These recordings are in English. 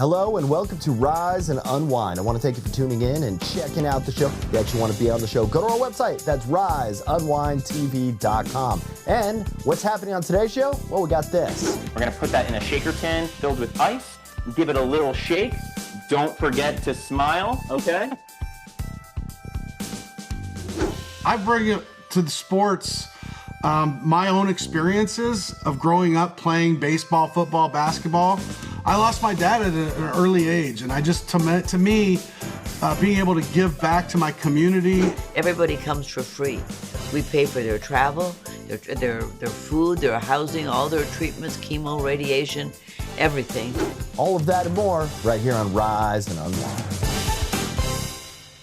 Hello and welcome to Rise and Unwind. I want to thank you for tuning in and checking out the show. If you actually want to be on the show, go to our website. That's riseunwindtv.com. And what's happening on today's show? Well, we got this. We're going to put that in a shaker tin filled with ice. Give it a little shake. Don't forget to smile, okay? I bring it to the sports, my own experiences of growing up playing baseball, football, basketball. I lost my dad at an early age, and I just, to me, being able to give back to my community. Everybody comes for free. We pay for their travel, their food, their housing, all their treatments, chemo, radiation, everything. All of that and more right here on Rise and Unwind.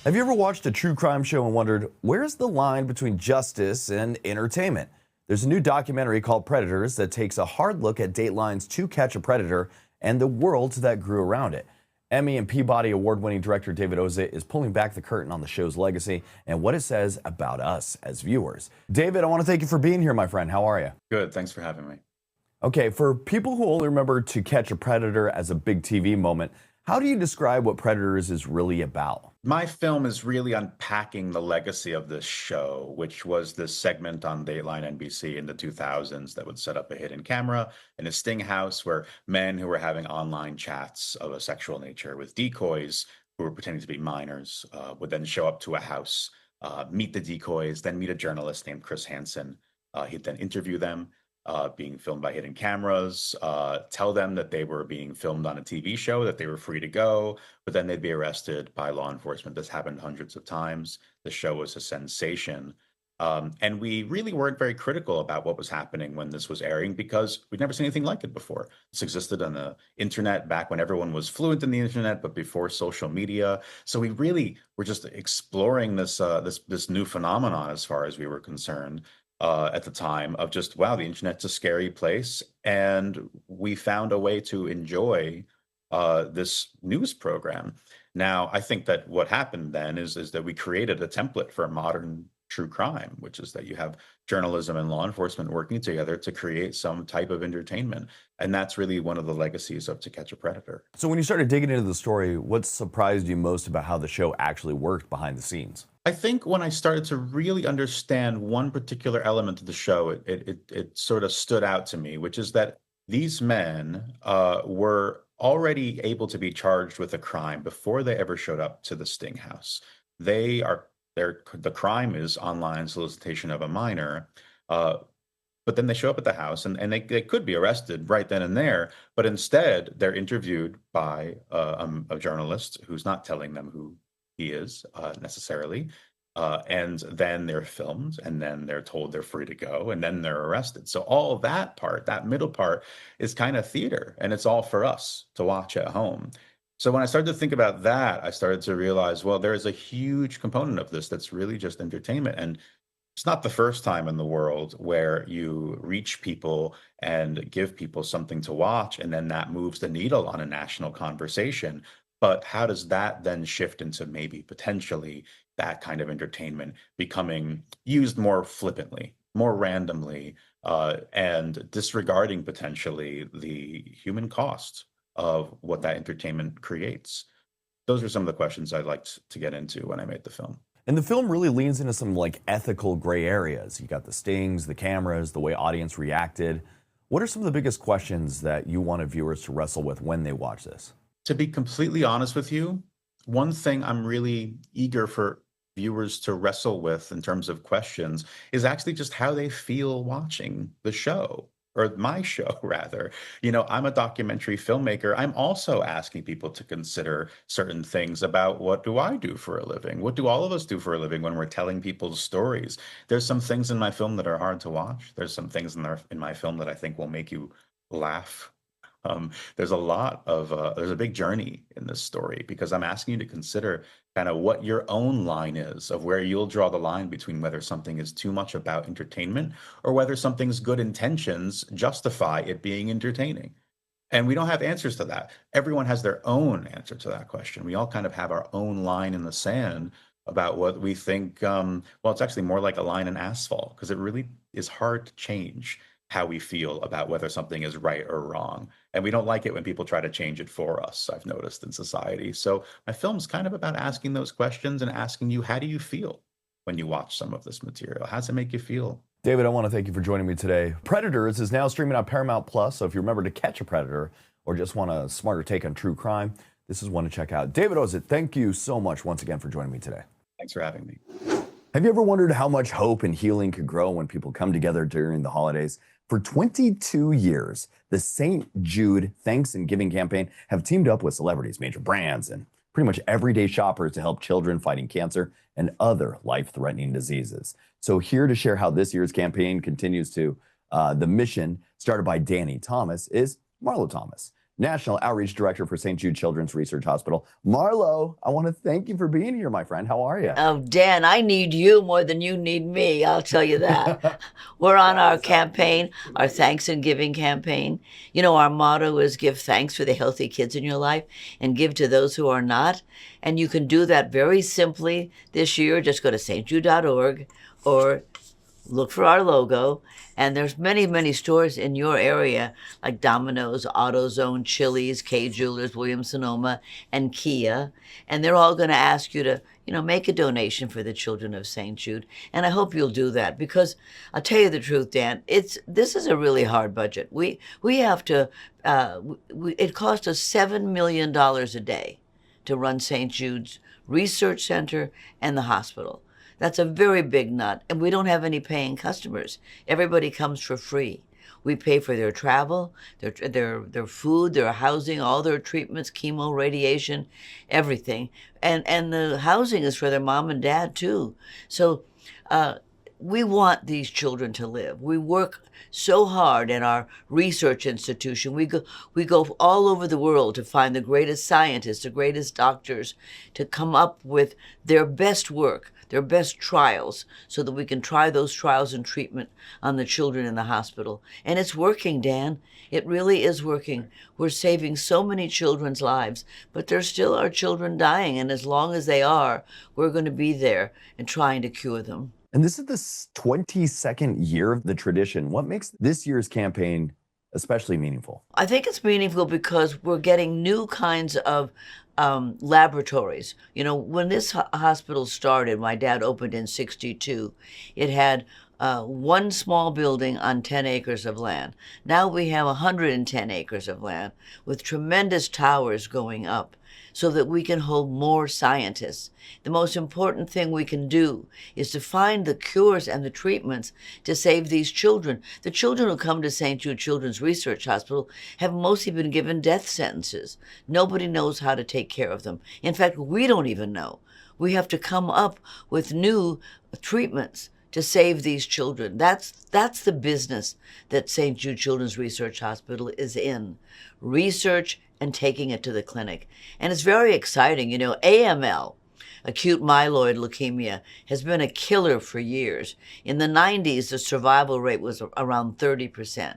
Have you ever watched a true crime show and wondered, where's the line between justice and entertainment? There's a new documentary called Predators that takes a hard look at Dateline's To Catch a Predator and the world that grew around it. Emmy and Peabody Award-winning director David Osit is pulling back the curtain on the show's legacy and what it says about us as viewers. David, I want to thank you for being here, my friend. How are you? Good. Thanks for having me. Okay, for people who only remember To Catch a Predator as a big TV moment, how do you describe what Predators is really about? My film is really unpacking the legacy of this show, which was this segment on Dateline NBC in the 2000s that would set up a hidden camera in a sting house where men who were having online chats of a sexual nature with decoys who were pretending to be minors would then show up to a house, meet the decoys, then meet a journalist named Chris Hansen. He'd then interview them, being filmed by hidden cameras, tell them that they were being filmed on a TV show, that they were free to go, but then they'd be arrested by law enforcement. This happened hundreds of times. The show was a sensation. And we really weren't very critical about what was happening when this was airing because we'd never seen anything like it before. This existed on the internet back when everyone was fluent in the internet, but before social media. So we really were just exploring this new phenomenon as far as we were concerned. At the time of just, wow, the internet's a scary place. And we found a way to enjoy this news program. Now, I think that what happened then is that we created a template for modern true crime, which is that you have journalism and law enforcement working together to create some type of entertainment. And that's really one of the legacies of To Catch a Predator. So when you started digging into the story, what surprised you most about how the show actually worked behind the scenes? I think when I started to really understand one particular element of the show, it sort of stood out to me, which is that these men were already able to be charged with a crime before they ever showed up to the sting house. The crime is online solicitation of a minor, but then they show up at the house and they could be arrested right then and there, but instead they're interviewed by a journalist who's not telling them who he is necessarily, and then they're filmed, and then they're told they're free to go, and then they're arrested. So all of that part, that middle part, is kind of theater, and it's all for us to watch at home. So when I started to think about that, I started to realize, well, there is a huge component of this that's really just entertainment. And it's not the first time in the world where you reach people and give people something to watch, and then that moves the needle on a national conversation. But how does that then shift into maybe potentially that kind of entertainment becoming used more flippantly, more randomly, and disregarding potentially the human cost of what that entertainment creates? Those are some of the questions I liked to get into when I made the film. And the film really leans into some ethical gray areas. You got the stings, the cameras, the way audience reacted. What are some of the biggest questions that you wanted viewers to wrestle with when they watch this? To be completely honest with you, one thing I'm really eager for viewers to wrestle with in terms of questions is actually just how they feel watching the show, or my show rather. I'm a documentary filmmaker. I'm also asking people to consider certain things about, what do I do for a living? What do all of us do for a living when we're telling people's stories? There's some things in my film that are hard to watch. There's some things in my film that I think will make you laugh. There's a big journey in this story because I'm asking you to consider kind of what your own line is of where you'll draw the line between whether something is too much about entertainment or whether something's good intentions justify it being entertaining. And we don't have answers to that. Everyone has their own answer to that question. We all kind of have our own line in the sand about what we think. It's actually more like a line in asphalt because it really is hard to change how we feel about whether something is right or wrong. And we don't like it when people try to change it for us, I've noticed in society. So my film's kind of about asking those questions and asking you, how do you feel when you watch some of this material? How does it make you feel? David, I want to thank you for joining me today. Predators is now streaming on Paramount Plus, so if you remember to catch a predator or just want a smarter take on true crime, this is one to check out. David Osit, thank you so much once again for joining me today. Thanks for having me. Have you ever wondered how much hope and healing could grow when people come together during the holidays? For 22 years, the St. Jude Thanks and Giving campaign have teamed up with celebrities, major brands, and pretty much everyday shoppers to help children fighting cancer and other life-threatening diseases. So here to share how this year's campaign continues to the mission started by Danny Thomas is Marlo Thomas, National Outreach Director for St. Jude Children's Research Hospital. Marlo, I want to thank you for being here, my friend. How are you? Oh, Dan, I need you more than you need me. I'll tell you that. We're on our campaign, our Thanks and Giving campaign. You know, our motto is give thanks for the healthy kids in your life and give to those who are not. And you can do that very simply this year. Just go to stjude.org or look for our logo. And there's many, many stores in your area, like Domino's, AutoZone, Chili's, K Jewelers, Williams-Sonoma, and Kia. And they're all going to ask you to, make a donation for the children of St. Jude. And I hope you'll do that because I'll tell you the truth, Dan, this is a really hard budget. We have to, it costs us $7 million a day to run St. Jude's Research Center and the hospital. That's a very big nut, and we don't have any paying customers. Everybody comes for free. We pay for their travel, their food, their housing, all their treatments, chemo, radiation, everything. And the housing is for their mom and dad, too. So we want these children to live. We work so hard in our research institution. We go all over the world to find the greatest scientists, the greatest doctors, to come up with their best work, their best trials, so that we can try those trials and treatment on the children in the hospital. And it's working, Dan. It really is working. We're saving so many children's lives, but there still are children dying. And as long as they are, we're going to be there and trying to cure them. And this is the 22nd year of the tradition. What makes this year's campaign especially meaningful? I think it's meaningful because we're getting new kinds of laboratories. When this hospital started, my dad opened in '62, it had one small building on 10 acres of land. Now we have 110 acres of land with tremendous towers going up so that we can hold more scientists. The most important thing we can do is to find the cures and the treatments to save these children. The children who come to St. Jude Children's Research Hospital have mostly been given death sentences. Nobody knows how to take care of them. In fact, we don't even know. We have to come up with new treatments to save these children. That's the business that St. Jude Children's Research Hospital is in. Research and taking it to the clinic. And it's very exciting. AML, acute myeloid leukemia, has been a killer for years. In the 90s, the survival rate was around 30%.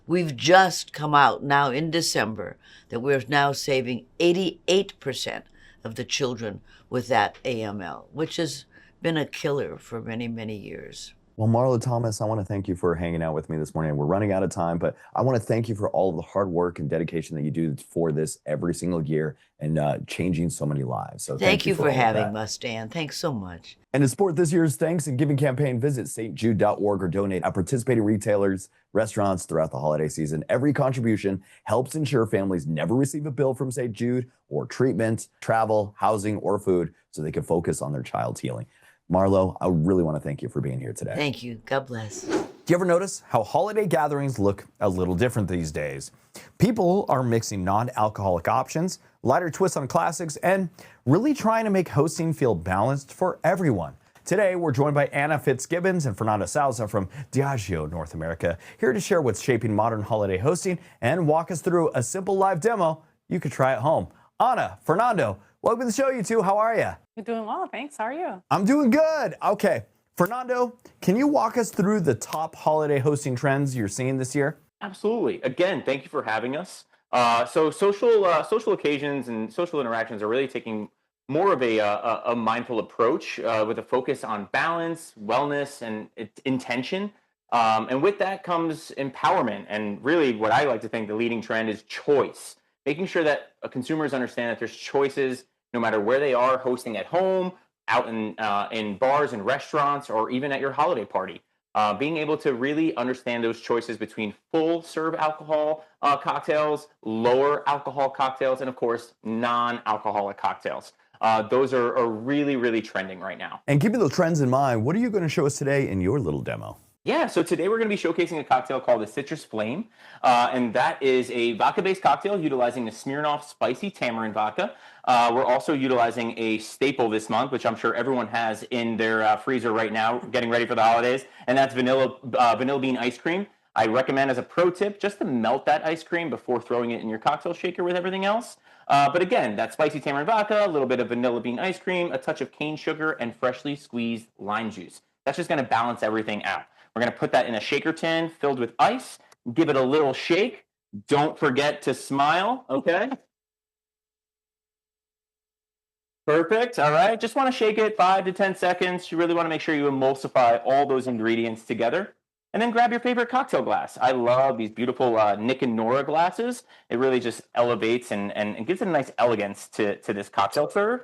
We've just come out now in December that we're now saving 88% of the children with that AML, which has been a killer for many, many years. Well, Marlo Thomas, I want to thank you for hanging out with me this morning. We're running out of time, but I want to thank you for all of the hard work and dedication that you do for this every single year and changing so many lives. So thank you for having us, Dan. Thanks so much. And to support this year's Thanks and Giving campaign, visit stjude.org or donate at participating retailers, restaurants throughout the holiday season. Every contribution helps ensure families never receive a bill from St. Jude or treatment, travel, housing, or food so they can focus on their child's healing. Marlo, I really want to thank you for being here today. Thank you. God bless. Do you ever notice how holiday gatherings look a little different these days? People are mixing non-alcoholic options, lighter twists on classics, and really trying to make hosting feel balanced for everyone. Today, we're joined by Anna Fitzgibbons and Fernando Salza from Diageo North America, here to share what's shaping modern holiday hosting and walk us through a simple live demo you could try at home. Anna, Fernando, welcome to the show, you two. How are you? You're doing well, thanks. How are you? I'm doing good. Okay, Fernando, can you walk us through the top holiday hosting trends you're seeing this year? Absolutely. Again, thank you for having us. So social occasions and social interactions are really taking more of a mindful approach with a focus on balance, wellness, and intention. And with that comes empowerment. And really what I like to think the leading trend is choice, making sure that consumers understand that there's choices no matter where they are, hosting at home, out in bars and restaurants, or even at your holiday party. Being able to really understand those choices between full serve alcohol cocktails, lower alcohol cocktails, and of course, non-alcoholic cocktails. Those are really, really trending right now. And keeping those trends in mind, what are you going to show us today in your little demo? Yeah, so today we're going to be showcasing a cocktail called the Citrus Flame, and that is a vodka-based cocktail utilizing the Smirnoff Spicy Tamarind Vodka. We're also utilizing a staple this month, which I'm sure everyone has in their freezer right now, getting ready for the holidays, and that's vanilla bean ice cream. I recommend as a pro tip just to melt that ice cream before throwing it in your cocktail shaker with everything else. But again, that spicy tamarind vodka, a little bit of vanilla bean ice cream, a touch of cane sugar, and freshly squeezed lime juice. That's just going to balance everything out. We're going to put that in a shaker tin filled with ice, give it a little shake. Don't forget to smile, okay? Perfect, all right. Just want to shake it 5 to 10 seconds. You really want to make sure you emulsify all those ingredients together. And then grab your favorite cocktail glass. I love these beautiful Nick and Nora glasses. It really just elevates and gives it a nice elegance to this cocktail serve.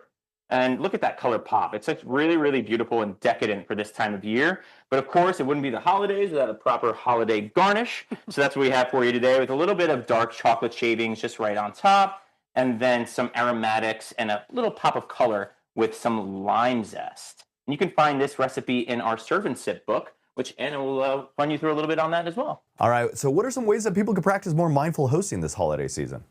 And look at that color pop. It's like really, really beautiful and decadent for this time of year. But of course, it wouldn't be the holidays without a proper holiday garnish. So that's what we have for you today, with a little bit of dark chocolate shavings just right on top, and then some aromatics and a little pop of color with some lime zest. And you can find this recipe in our Serve and Sip book, which Anna will run you through a little bit on that as well. All right, so what are some ways that people can practice more mindful hosting this holiday season?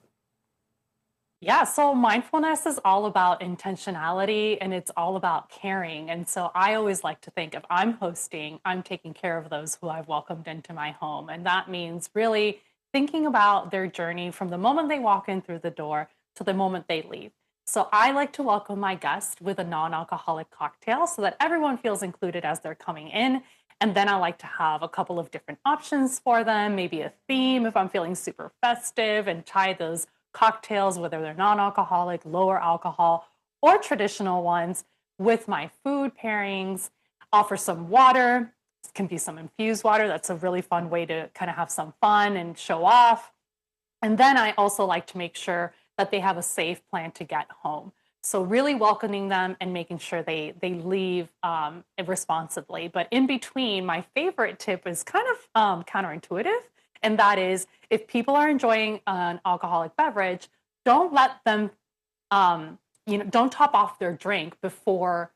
Yeah, so mindfulness is all about intentionality, and it's all about caring. And so I always like to think if I'm hosting, I'm taking care of those who I've welcomed into my home. And that means really thinking about their journey from the moment they walk in through the door to the moment they leave. So I like to welcome my guest with a non-alcoholic cocktail so that everyone feels included as they're coming in. And then I like to have a couple of different options for them, maybe a theme if I'm feeling super festive, and tie those cocktails, whether they're non-alcoholic, lower alcohol, or traditional ones, with my food pairings. Offer some water. It can be some infused water. That's a really fun way to kind of have some fun and show off. And then I also like to make sure that they have a safe plan to get home. So really welcoming them and making sure they leave responsibly. But in between, my favorite tip is kind of counterintuitive. And that is, if people are enjoying an alcoholic beverage, don't let them, don't top off their drink before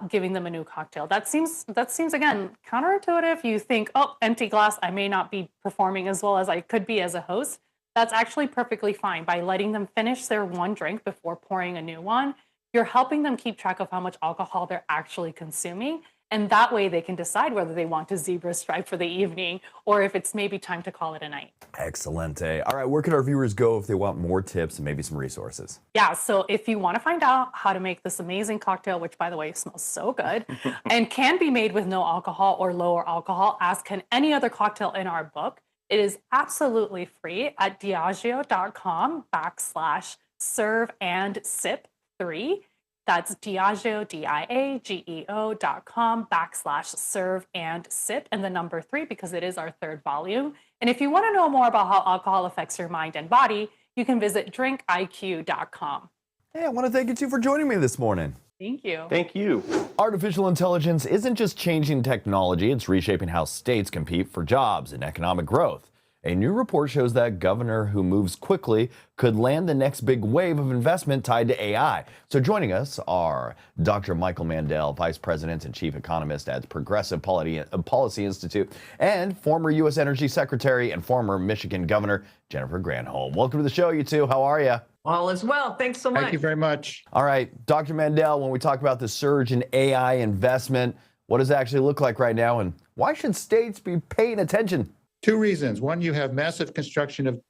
giving them a new cocktail. That seems again counterintuitive. You think, oh, empty glass, I may not be performing as well as I could be as a host. That's actually perfectly fine. By letting them finish their one drink before pouring a new one, you're helping them keep track of how much alcohol they're actually consuming. And that way they can decide whether they want to zebra stripe for the evening or if it's maybe time to call it a night. Excellent. All right, where could our viewers go if they want more tips and maybe some resources? Yeah, so if you want to find out how to make this amazing cocktail, which by the way smells so good, and can be made with no alcohol or lower alcohol, as can any other cocktail in our book, it is absolutely free at diageo.com/serve-and-sip3. That's Diageo, diageo.com/serve-and-sip, and the number 3 because it is our 3rd volume. And if you want to know more about how alcohol affects your mind and body, you can visit drinkiq.com. Hey, I want to thank you two for joining me this morning. Thank you. Thank you. Artificial intelligence isn't just changing technology, it's reshaping how states compete for jobs and economic growth. A new report shows that governor who moves quickly could land the next big wave of investment tied to AI. So joining us are Dr. Michael Mandel, Vice President and Chief Economist at Progressive Policy Institute, and former U.S. Energy Secretary and former Michigan Governor Jennifer Granholm. Welcome to the show, you two. How are you? All is well. Thanks so much. Thank you very much. All right, Dr. Mandel, when we talk about the surge in AI investment, what does it actually look like right now, and why should states be paying attention? 2 reasons. One, you have massive construction of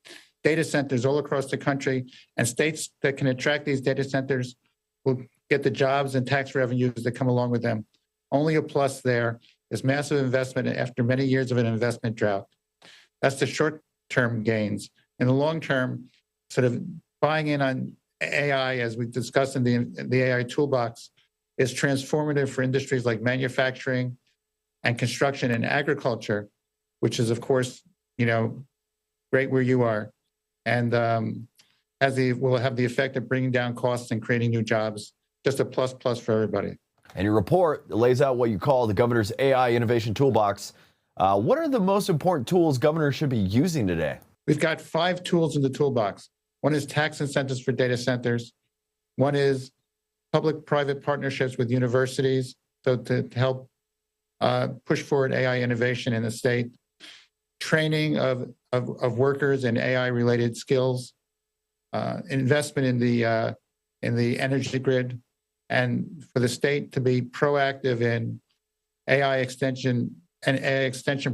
data centers all across the country, and states that can attract these data centers will get the jobs and tax revenues that come along with them. Only a plus there is massive investment after many years of an investment drought. That's the short-term gains. In the long term, sort of buying in on AI, as we discussed in the AI toolbox, is transformative for industries like manufacturing and construction and agriculture, which is, of course, great where you are, and will have the effect of bringing down costs and creating new jobs. Just a plus for everybody. And your report lays out what you call the governor's AI innovation toolbox. What are the most important tools governors should be using today? We've got 5 tools in the toolbox. One is tax incentives for data centers. One is public-private partnerships with universities, so to help push forward AI innovation in the state. Training of workers in AI-related skills. Investment in the energy grid, and for the state to be proactive in AI extension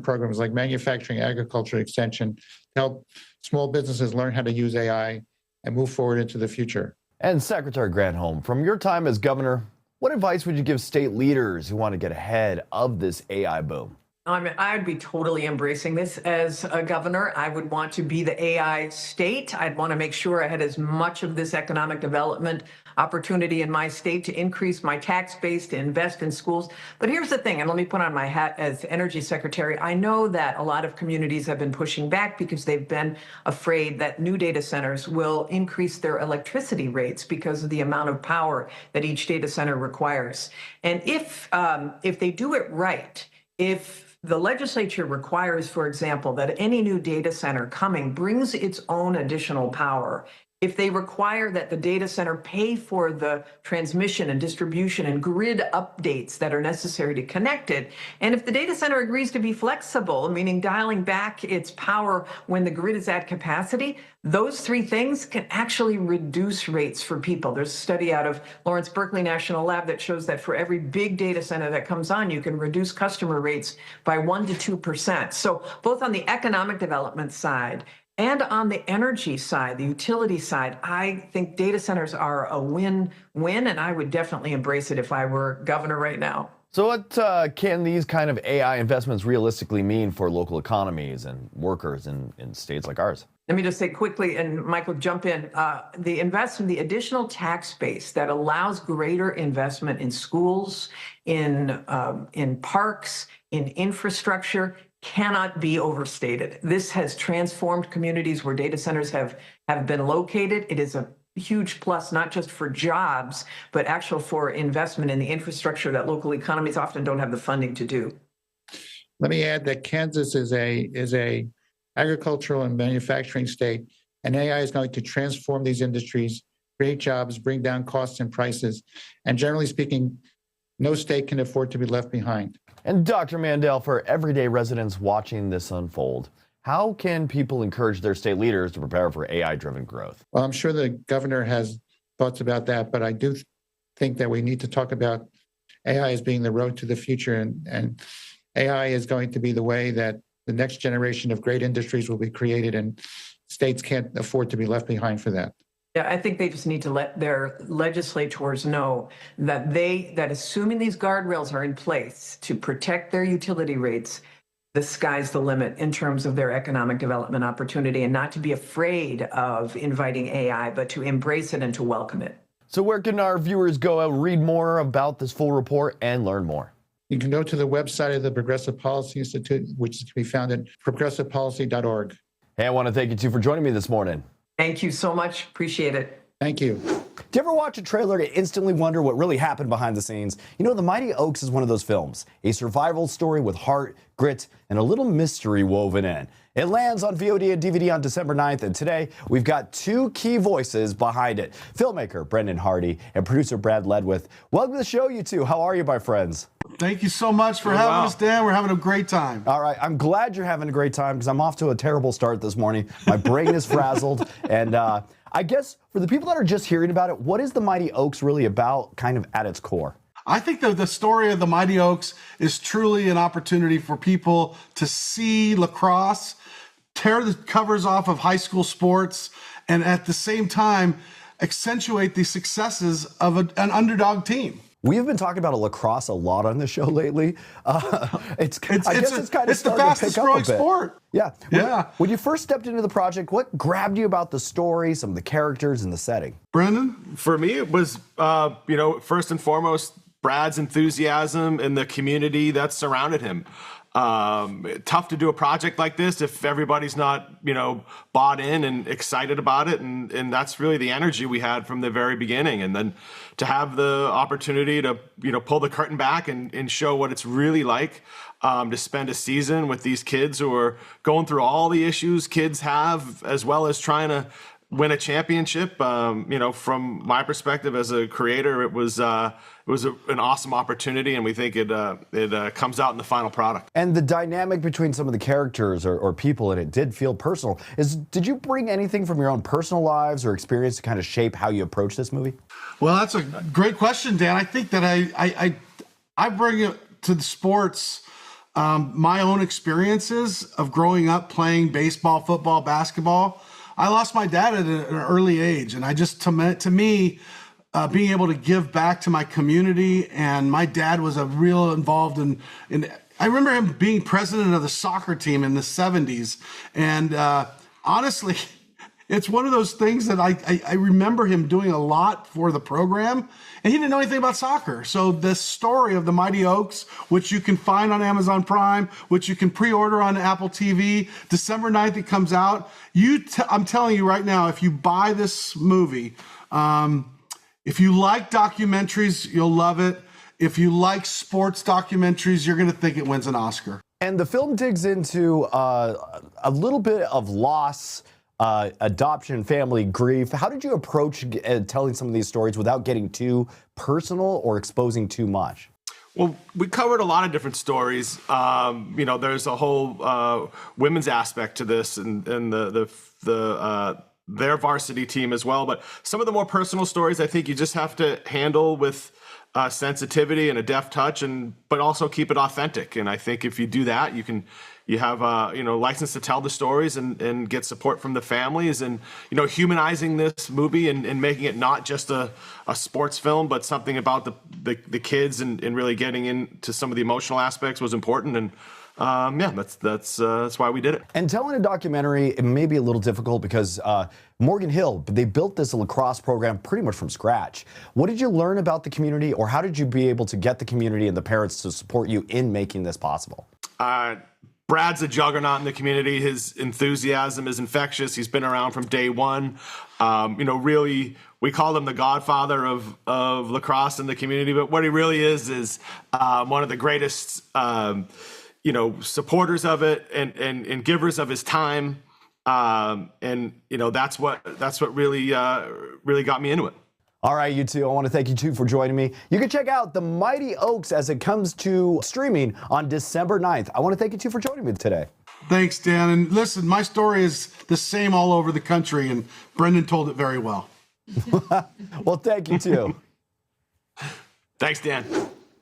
programs like manufacturing, agriculture extension, to help small businesses learn how to use AI and move forward into the future. And Secretary Granholm, from your time as governor, what advice would you give state leaders who want to get ahead of this AI boom? I'd be totally embracing this as a governor. I would want to be the AI state. I'd want to make sure I had as much of this economic development opportunity in my state to increase my tax base, to invest in schools. But here's the thing, and let me put on my hat as energy secretary. I know that a lot of communities have been pushing back because they've been afraid that new data centers will increase their electricity rates because of the amount of power that each data center requires. And if they do it right, if the legislature requires, for example, that any new data center coming brings its own additional power, if they require that the data center pay for the transmission and distribution and grid updates that are necessary to connect it, and if the data center agrees to be flexible, meaning dialing back its power when the grid is at capacity, those 3 things can actually reduce rates for people. There's a study out of Lawrence Berkeley National Lab that shows that for every big data center that comes on, you can reduce customer rates by 1% to 2%. So both on the economic development side and on the energy side, the utility side, I think data centers are a win-win, and I would definitely embrace it if I were governor right now. So what can these kind of AI investments realistically mean for local economies and workers in states like ours? Let me just say quickly, and Michael, jump in. The additional tax base that allows greater investment in schools, in parks, in infrastructure, cannot be overstated. This has transformed communities where data centers have been located. It is a huge plus, not just for jobs, but actual for investment in the infrastructure that local economies often don't have the funding to do. Let me add that Kansas is a agricultural and manufacturing state, and AI is going to transform these industries, create jobs, bring down costs and prices, and generally speaking, no state can afford to be left behind. And Dr. Mandel, for everyday residents watching this unfold, how can people encourage their state leaders to prepare for AI-driven growth? Well, I'm sure the governor has thoughts about that, but I do think that we need to talk about AI as being the road to the future, and AI is going to be the way that the next generation of great industries will be created, and states can't afford to be left behind for that. Yeah, I think they just need to let their legislators know that assuming these guardrails are in place to protect their utility rates, the sky's the limit in terms of their economic development opportunity, and not to be afraid of inviting AI, but to embrace it and to welcome it. So where can our viewers go and read more about this full report and learn more? You can go to the website of the Progressive Policy Institute, which can be found at progressivepolicy.org. Hey, I want to thank you two for joining me this morning. Thank you so much. Appreciate it. Thank you. Do you ever watch a trailer to instantly wonder what really happened behind the scenes? You know, The Mighty Oaks is one of those films, a survival story with heart, grit, and a little mystery woven in. It lands on VOD and DVD on December 9th, and today we've got 2 key voices behind it. Filmmaker Brendan Hardy and producer Brad Ledwith. Welcome to the show, you two. How are you, my friends? Thank you so much for having us, Dan. We're having a great time. All right. I'm glad you're having a great time because I'm off to a terrible start this morning. My brain is frazzled. And I guess for the people that are just hearing about it, what is The Mighty Oaks really about kind of at its core? I think that the story of the Mighty Oaks is truly an opportunity for people to see lacrosse, tear the covers off of high school sports, and at the same time, accentuate the successes of an underdog team. We've been talking about lacrosse a lot on the show lately. It's the fastest growing sport. Yeah. When you first stepped into the project, what grabbed you about the story, some of the characters, and the setting? Brendan? For me, it was, first and foremost, Brad's enthusiasm and the community that surrounded him. tough to do a project like this if everybody's not, bought in and excited about it. And that's really the energy we had from the very beginning. And then to have the opportunity to, pull the curtain back and show what it's really like to spend a season with these kids who are going through all the issues kids have, as well as trying to win a championship. From my perspective as a creator, it was an awesome opportunity, and we think it comes out in the final product. And the dynamic between some of the characters or people in it did feel personal. Did you bring anything from your own personal lives or experience to kind of shape how you approach this movie? Well, that's a great question, Dan. I think that I bring it to the sports. My own experiences of growing up playing baseball, football, basketball. I lost my dad at an early age, and to me, being able to give back to my community, and my dad was a real involved in I remember him being president of the soccer team in the 70s, and honestly, it's one of those things that I remember him doing a lot for the program, and he didn't know anything about soccer. So the story of the Mighty Oaks, which you can find on Amazon Prime, which you can pre-order on Apple TV, December 9th it comes out. I'm telling you right now, if you buy this movie, if you like documentaries, you'll love it. If you like sports documentaries, you're going to think it wins an Oscar. And the film digs into a little bit of loss, adoption, family grief. How did you approach telling some of these stories without getting too personal or exposing too much? Well, we covered a lot of different stories. There's a whole women's aspect to this, and their varsity team as well. But some of the more personal stories, I think you just have to handle with sensitivity and a deft touch, but also keep it authentic. And I think if you do that, you have license to tell the stories and get support from the families, and humanizing this movie and making it not just a sports film, but something about the kids and really getting into some of the emotional aspects was important. And that's why we did it. And telling a documentary, it may be a little difficult because Morgan Hill, they built this lacrosse program pretty much from scratch. What did you learn about the community, or how did you be able to get the community and the parents to support you in making this possible? Brad's a juggernaut in the community. His enthusiasm is infectious. He's been around from day one. Really, we call him the godfather of lacrosse in the community, but what he really is one of the greatest supporters of it and givers of his time. That's what really got me into it. All right, you two, I want to thank you two for joining me. You can check out The Mighty Oaks as it comes to streaming on December 9th. I want to thank you two for joining me today. Thanks, Dan. And listen, my story is the same all over the country, and Brendan told it very well. Well, thank you too. Thanks, Dan.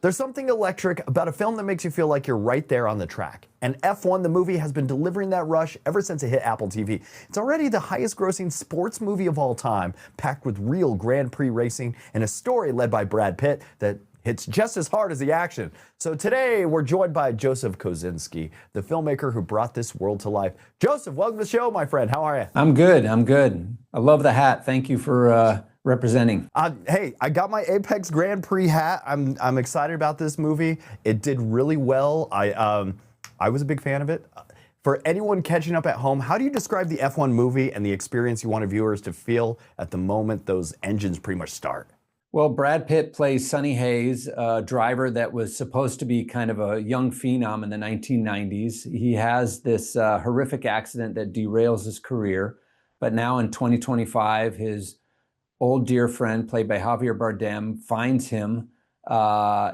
There's something electric about a film that makes you feel like you're right there on the track. And F1, the movie, has been delivering that rush ever since it hit Apple TV. It's already the highest grossing sports movie of all time, packed with real Grand Prix racing and a story led by Brad Pitt that hits just as hard as the action. So today, we're joined by Joseph Kosinski, the filmmaker who brought this world to life. Joseph, welcome to the show, my friend. How are you? I'm good. I love the hat. Thank you for representing. Hey, I got my Apex Grand Prix hat. I'm excited about this movie. It did really well. I was a big fan of it. For anyone catching up at home, how do you describe the F1 movie and the experience you want viewers to feel at the moment those engines pretty much start? Well, Brad Pitt plays Sonny Hayes, a driver that was supposed to be kind of a young phenom in the 1990s. He has this horrific accident that derails his career. But now in 2025, his old dear friend, played by Javier Bardem, finds him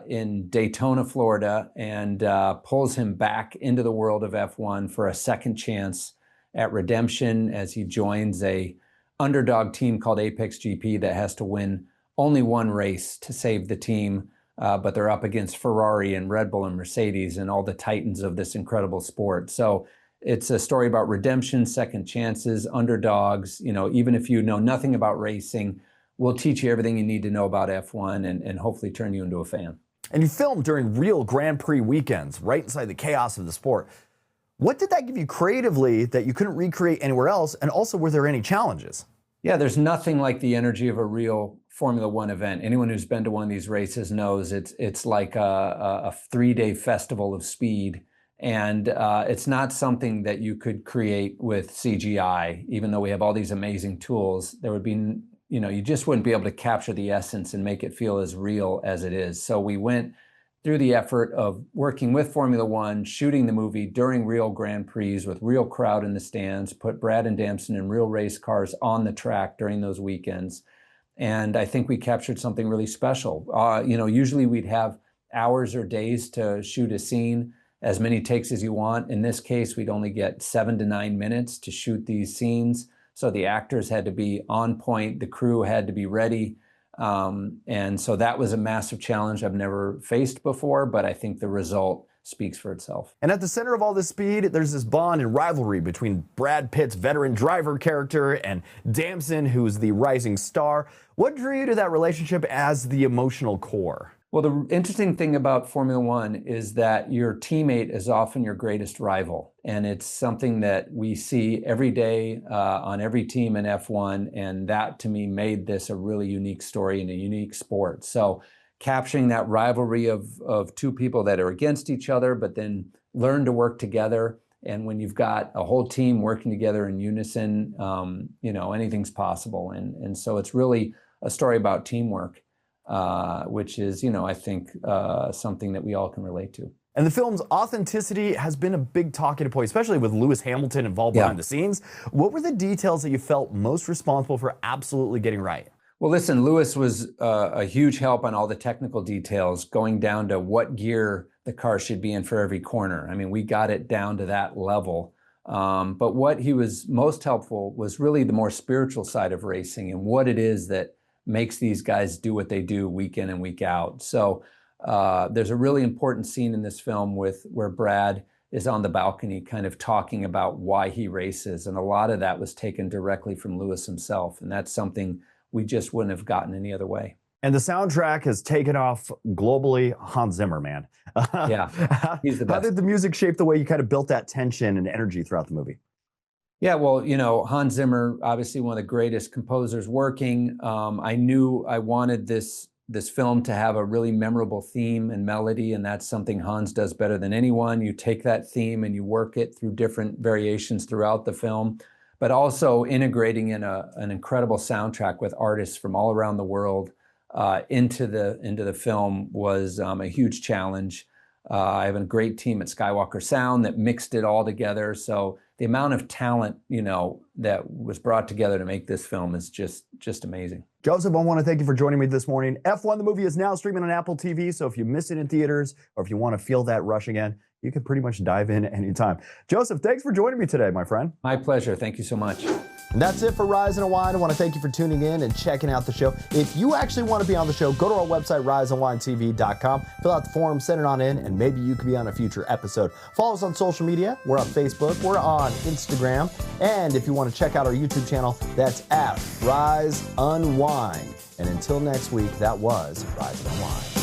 in Daytona, Florida, and pulls him back into the world of F1 for a second chance at redemption as he joins a underdog team called Apex GP that has to win only one race to save the team, but they're up against Ferrari and Red Bull and Mercedes and all the titans of this incredible sport. So it's a story about redemption, second chances, underdogs. Even if you know nothing about racing, we'll teach you everything you need to know about F1 and hopefully turn you into a fan. And you filmed during real Grand Prix weekends, right inside the chaos of the sport. What did that give you creatively that you couldn't recreate anywhere else? And also, were there any challenges? Yeah, there's nothing like the energy of a real Formula One event. Anyone who's been to one of these races knows it's like a 3-day festival of speed. And it's not something that you could create with CGI, even though we have all these amazing tools. There would be, you just wouldn't be able to capture the essence and make it feel as real as it is. So we went through the effort of working with Formula One, shooting the movie during real Grand Prix with real crowd in the stands, put Brad and Damson in real race cars on the track during those weekends. And I think we captured something really special. Usually we'd have hours or days to shoot a scene, as many takes as you want. In this case, we'd only get 7 to 9 minutes to shoot these scenes. So the actors had to be on point, the crew had to be ready. And so that was a massive challenge I've never faced before, but I think the result speaks for itself. And at the center of all this speed, there's this bond and rivalry between Brad Pitt's veteran driver character and Damson, who's the rising star. What drew you to that relationship as the emotional core? Well, the interesting thing about Formula One is that your teammate is often your greatest rival. And it's something that we see every day on every team in F1. And that, to me, made this a really unique story and a unique sport. So capturing that rivalry of two people that are against each other, but then learn to work together. And when you've got a whole team working together in unison, anything's possible. And so it's really a story about teamwork. Which is, I think something that we all can relate to. And the film's authenticity has been a big talking point, especially with Lewis Hamilton involved behind the scenes. What were the details that you felt most responsible for absolutely getting right? Well, listen, Lewis was a huge help on all the technical details, going down to what gear the car should be in for every corner. I mean, we got it down to that level. But what he was most helpful was really the more spiritual side of racing and what it is that makes these guys do what they do week in and week out. So there's a really important scene in this film where Brad is on the balcony kind of talking about why he races. And a lot of that was taken directly from Lewis himself. And that's something we just wouldn't have gotten any other way. And the soundtrack has taken off globally. Hans Zimmer, man. Yeah, he's the best. How did the music shape the way you kind of built that tension and energy throughout the movie? Yeah, well, Hans Zimmer, obviously one of the greatest composers working. I knew I wanted this film to have a really memorable theme and melody, and that's something Hans does better than anyone. You take that theme and you work it through different variations throughout the film, but also integrating in an incredible soundtrack with artists from all around the world into the film was a huge challenge. I have a great team at Skywalker Sound that mixed it all together. So the amount of talent, that was brought together to make this film is just amazing. Joseph, I want to thank you for joining me this morning. F1 the movie is now streaming on Apple TV, so if you miss it in theaters or if you want to feel that rush again, you can pretty much dive in anytime. Joseph, thanks for joining me today, my friend. My pleasure. Thank you so much. And that's it for Rise Unwind. I want to thank you for tuning in and checking out the show. If you actually want to be on the show, go to our website, riseunwindtv.com, fill out the form, send it on in, and maybe you could be on a future episode. Follow us on social media. We're on Facebook. We're on Instagram. And if you want to check out our YouTube channel, that's at Rise Unwind. And until next week, that was Rise Unwind.